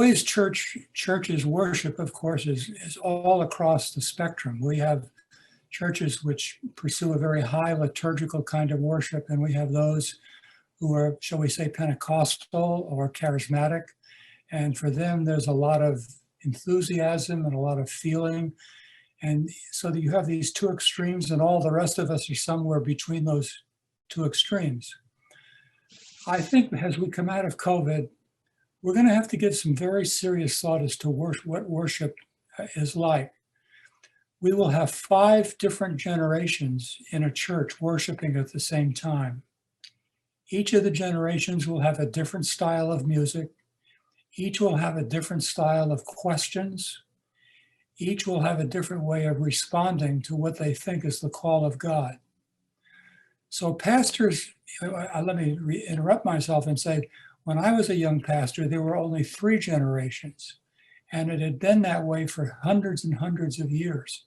ways churches worship, of course, is all across the spectrum. We have churches which pursue a very high liturgical kind of worship, and we have those who are, shall we say, Pentecostal or charismatic. And for them, there's a lot of enthusiasm and a lot of feeling. And so that you have these two extremes, and all the rest of us are somewhere between those two extremes. I think as we come out of COVID, we're going to have to give some very serious thought as to what worship is like. We will have 5 different generations in a church worshiping at the same time. Each of the generations will have a different style of music. Each will have a different style of questions. Each will have a different way of responding to what they think is the call of God. So pastors, let me interrupt myself and say, when I was a young pastor, there were only 3 generations, and it had been that way for hundreds and hundreds of years.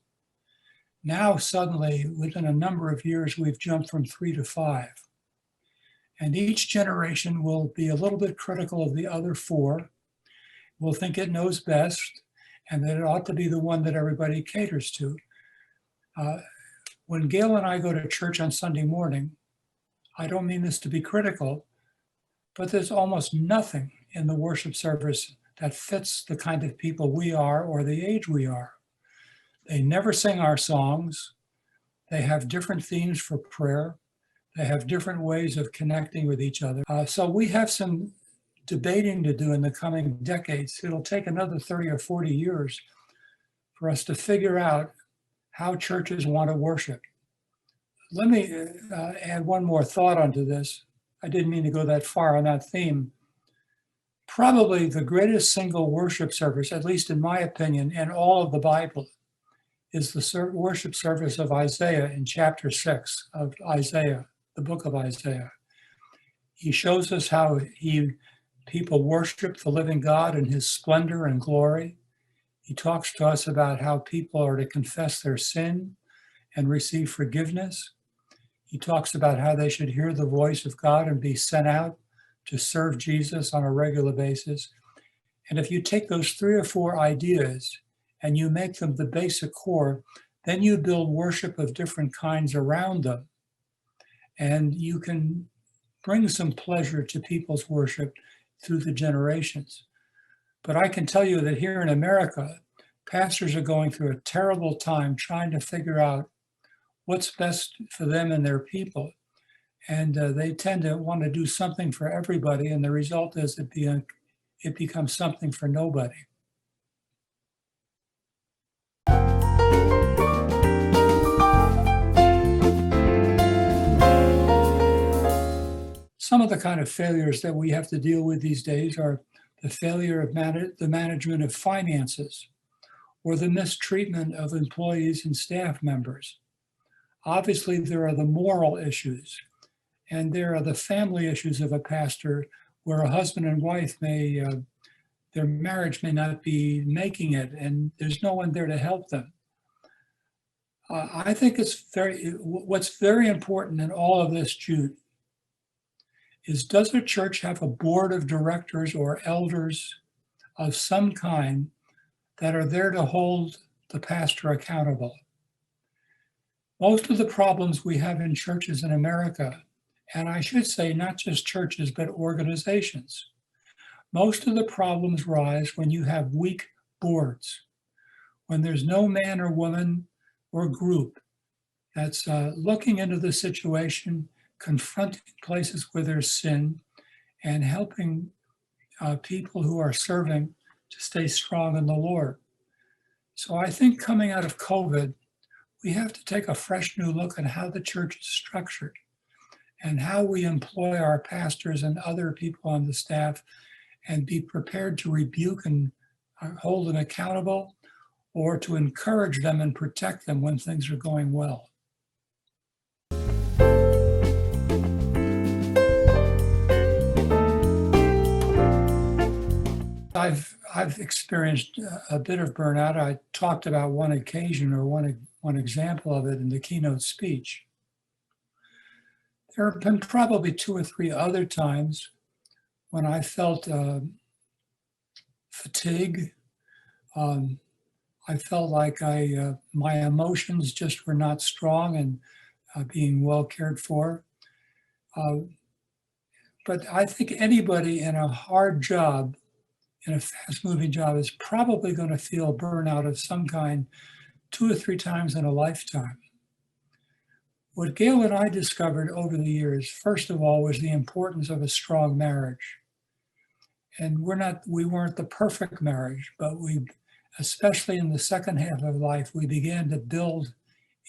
Now, suddenly, within a number of years, we've jumped from 3 to 5. And each generation will be a little bit critical of the other 4, will think it knows best, and that it ought to be the one that everybody caters to. When Gail and I go to church on Sunday morning, I don't mean this to be critical, but there's almost nothing in the worship service that fits the kind of people we are or the age we are. They never sing our songs. They have different themes for prayer. They have different ways of connecting with each other. So we have some debating to do in the coming decades. It'll take another 30 or 40 years for us to figure out how churches want to worship. Let me add one more thought onto this. I didn't mean to go that far on that theme. Probably the greatest single worship service, at least in my opinion, in all of the Bible, is the worship service of Isaiah in chapter 6 of Isaiah, the book of Isaiah. He shows us how people worship the living God in his splendor and glory. He talks to us about how people are to confess their sin and receive forgiveness. He talks about how they should hear the voice of God and be sent out to serve Jesus on a regular basis. And if you take those 3 or 4 ideas and you make them the basic core, then you build worship of different kinds around them. And you can bring some pleasure to people's worship through the generations. But I can tell you that here in America, pastors are going through a terrible time trying to figure out what's best for them and their people. And they tend to want to do something for everybody, and the result is it becomes something for nobody. Some of the kind of failures that we have to deal with these days are the failure of the management of finances, or the mistreatment of employees and staff members. Obviously, there are the moral issues, and there are the family issues of a pastor where a husband and wife their marriage may not be making it, and there's no one there to help them. I think what's very important in all of this, Jude, is does a church have a board of directors or elders of some kind that are there to hold the pastor accountable? Most of the problems we have in churches in America, and I should say not just churches, but organizations, most of the problems rise when you have weak boards, when there's no man or woman or group that's looking into the situation, confronting places where there's sin, and helping people who are serving to stay strong in the Lord. So I think coming out of COVID, we have to take a fresh new look at how the church is structured and how we employ our pastors and other people on the staff, and be prepared to rebuke and hold them accountable, or to encourage them and protect them when things are going well. I've experienced a bit of burnout. I talked about one occasion or one example of it in the keynote speech. There have been probably 2 or 3 other times when I felt fatigue. I felt like my emotions just were not strong and being well cared for. But I think anybody in a hard job, in a fast-moving job, is probably going to feel burnout of some kind 2 or 3 times in a lifetime. What Gail and I discovered over the years, first of all, was the importance of a strong marriage. And we weren't the perfect marriage, but we, especially in the second half of life, we began to build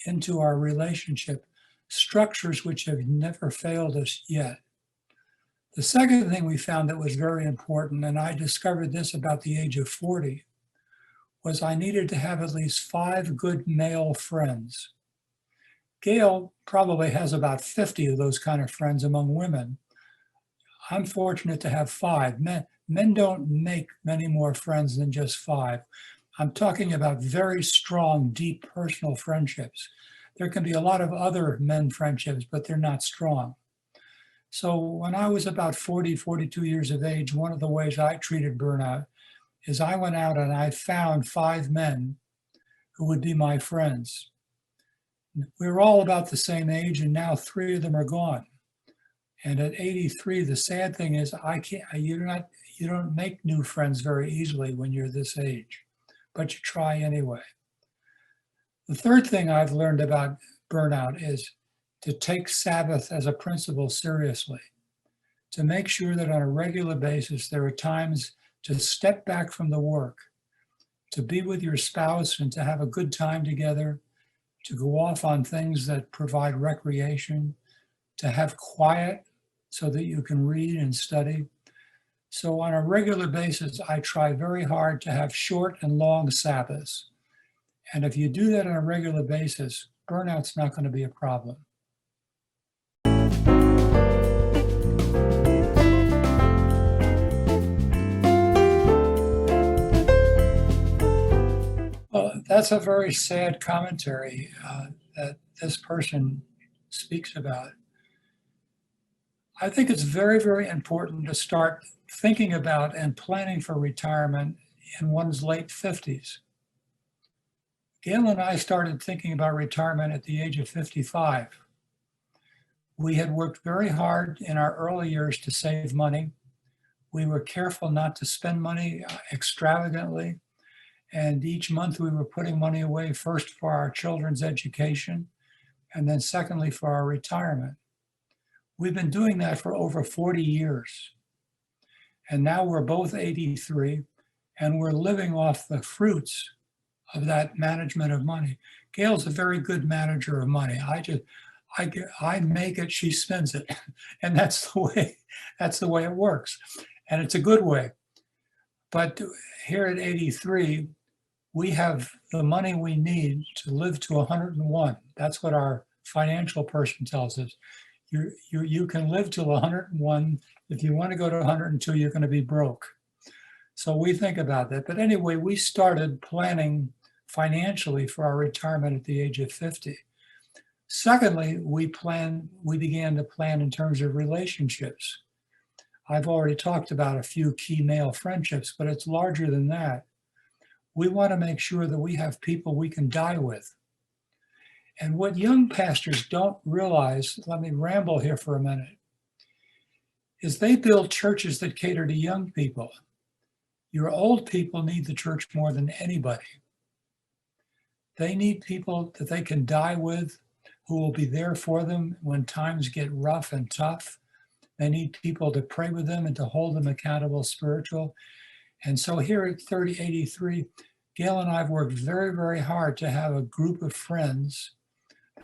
into our relationship structures which have never failed us yet. The second thing we found that was very important, and I discovered this about the age of 40, was I needed to have at least 5 good male friends. Gail probably has about 50 of those kind of friends among women. I'm fortunate to have 5. Men don't make many more friends than just 5. I'm talking about very strong, deep personal friendships. There can be a lot of other men friendships, but they're not strong. So when I was about 40, 42 years of age, one of the ways I treated burnout is I went out and I found 5 men who would be my friends. We were all about the same age, and now 3 of them are gone. And at 83, the sad thing is you don't make new friends very easily when you're this age, but you try anyway. The third thing I've learned about burnout is to take Sabbath as a principle seriously, to make sure that on a regular basis, there are times to step back from the work, to be with your spouse and to have a good time together, to go off on things that provide recreation, to have quiet so that you can read and study. So on a regular basis, I try very hard to have short and long Sabbaths. And if you do that on a regular basis, burnout's not going to be a problem. Well, that's a very sad commentary that this person speaks about. I think it's very, very important to start thinking about and planning for retirement in one's late 50s. Gail and I started thinking about retirement at the age of 55. We had worked very hard in our early years to save money. We were careful not to spend money extravagantly. And each month we were putting money away first for our children's education, and then secondly for our retirement. We've been doing that for over 40 years. And now we're both 83, and we're living off the fruits of that management of money. Gail's a very good manager of money. I make it, she spends it. And that's the way it works. And it's a good way. But here at 83, we have the money we need to live to 101. That's what our financial person tells us. You can live till 101. If you want to go to 102, you're going to be broke. So we think about that. But anyway, we started planning financially for our retirement at the age of 50. Secondly, we began to plan in terms of relationships. I've already talked about a few key male friendships, but it's larger than that. We want to make sure that we have people we can die with. And what young pastors don't realize, let me ramble here for a minute, is they build churches that cater to young people. Your old people need the church more than anybody. They need people that they can die with, who will be there for them when times get rough and tough. They need people to pray with them and to hold them accountable spiritual. And so here at 3083, Gail and I have worked very, very hard to have a group of friends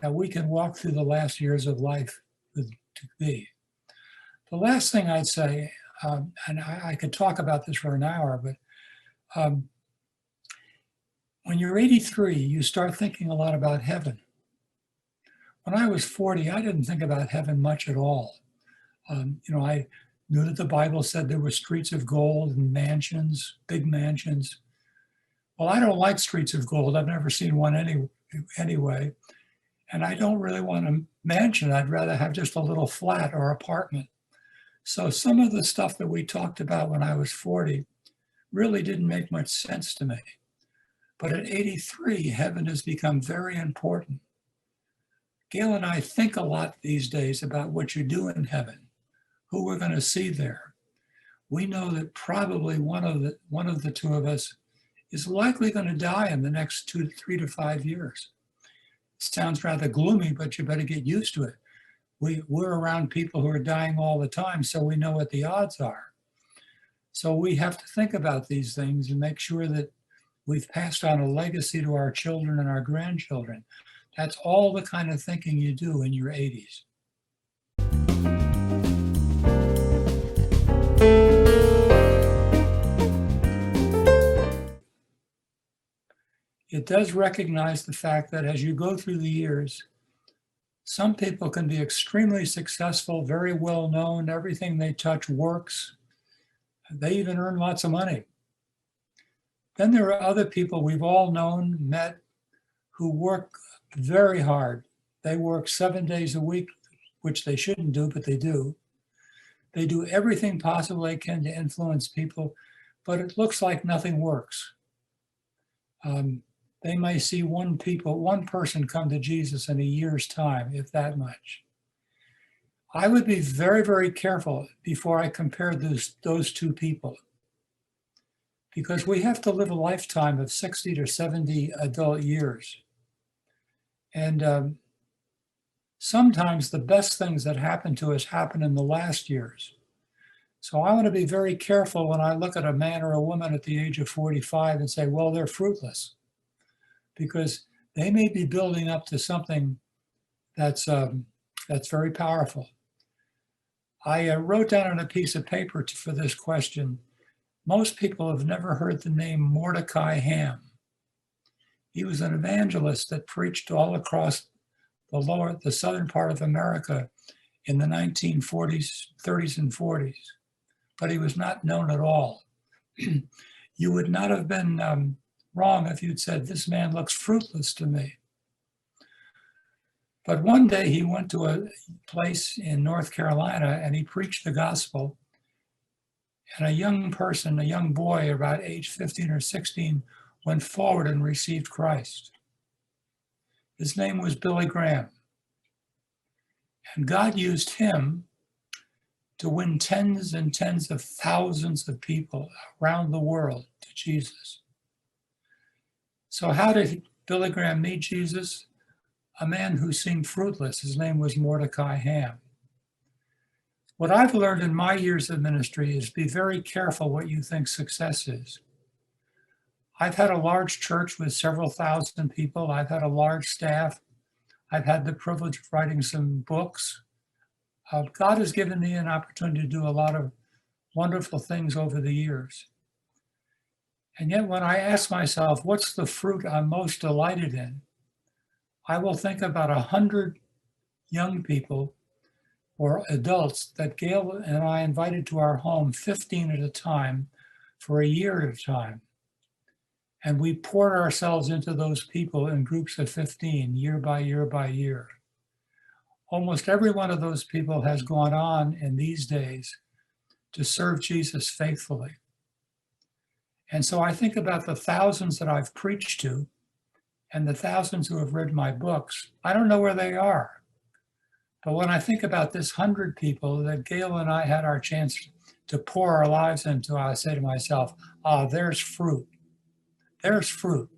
that we can walk through the last years of life with to be. The last thing I'd say, and I could talk about this for an hour, but when you're 83, you start thinking a lot about heaven. When I was 40, I didn't think about heaven much at all. I knew that the Bible said there were streets of gold and mansions, big mansions. Well, I don't like streets of gold. I've never seen one anyway. And I don't really want a mansion. I'd rather have just a little flat or apartment. So some of the stuff that we talked about when I was 40, really didn't make much sense to me. But at 83, heaven has become very important. Gail and I think a lot these days about what you do in heaven, who we're going to see there. We know that probably one of the two of us is likely going to die in the next 3 to 5 years. It sounds rather gloomy, but you better get used to it. We're around people who are dying all the time, so we know what the odds are. So we have to think about these things and make sure that we've passed on a legacy to our children and our grandchildren. That's all the kind of thinking you do in your 80s. It does recognize the fact that as you go through the years, some people can be extremely successful, very well known, everything they touch works. They even earn lots of money. Then there are other people we've all known, met, who work very hard. They work 7 days a week, which they shouldn't do, but they do. They do everything possible they can to influence people, but it looks like nothing works. They may see one person come to Jesus in a year's time, if that much. I would be very, very careful before I compare those two people, because we have to live a lifetime of 60 to 70 adult years. And sometimes the best things that happen to us happen in the last years. So I want to be very careful when I look at a man or a woman at the age of 45 and say, well, they're fruitless, because they may be building up to something that's very powerful. I wrote down on a piece of paper for this question, most people have never heard the name Mordecai Ham. He was an evangelist that preached all across the southern part of America in the 1940s, 30s and 40s, but he was not known at all. You would not have been wrong if you'd said, this man looks fruitless to me. But one day he went to a place in North Carolina and he preached the gospel. And a young boy about age 15 or 16, went forward and received Christ. His name was Billy Graham. And God used him to win tens and tens of thousands of people around the world to Jesus. So how did Billy Graham meet Jesus? A man who seemed fruitless. His name was Mordecai Ham. What I've learned in my years of ministry is be very careful what you think success is. I've had a large church with several thousand people. I've had a large staff. I've had the privilege of writing some books. God has given me an opportunity to do a lot of wonderful things over the years. And yet when I ask myself, what's the fruit I'm most delighted in? I will think about 100 young people or adults that Gail and I invited to our home, 15 at a time, for a year at a time. And we poured ourselves into those people in groups of 15, year by year by year. Almost every one of those people has gone on in these days to serve Jesus faithfully. And so I think about the thousands that I've preached to and the thousands who have read my books. I don't know where they are. But when I think about this 100 people that Gail and I had our chance to pour our lives into, I say to myself, there's fruit. There's fruit.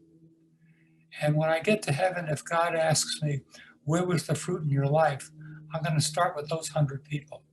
And when I get to heaven, if God asks me, where was the fruit in your life? I'm going to start with those 100 people.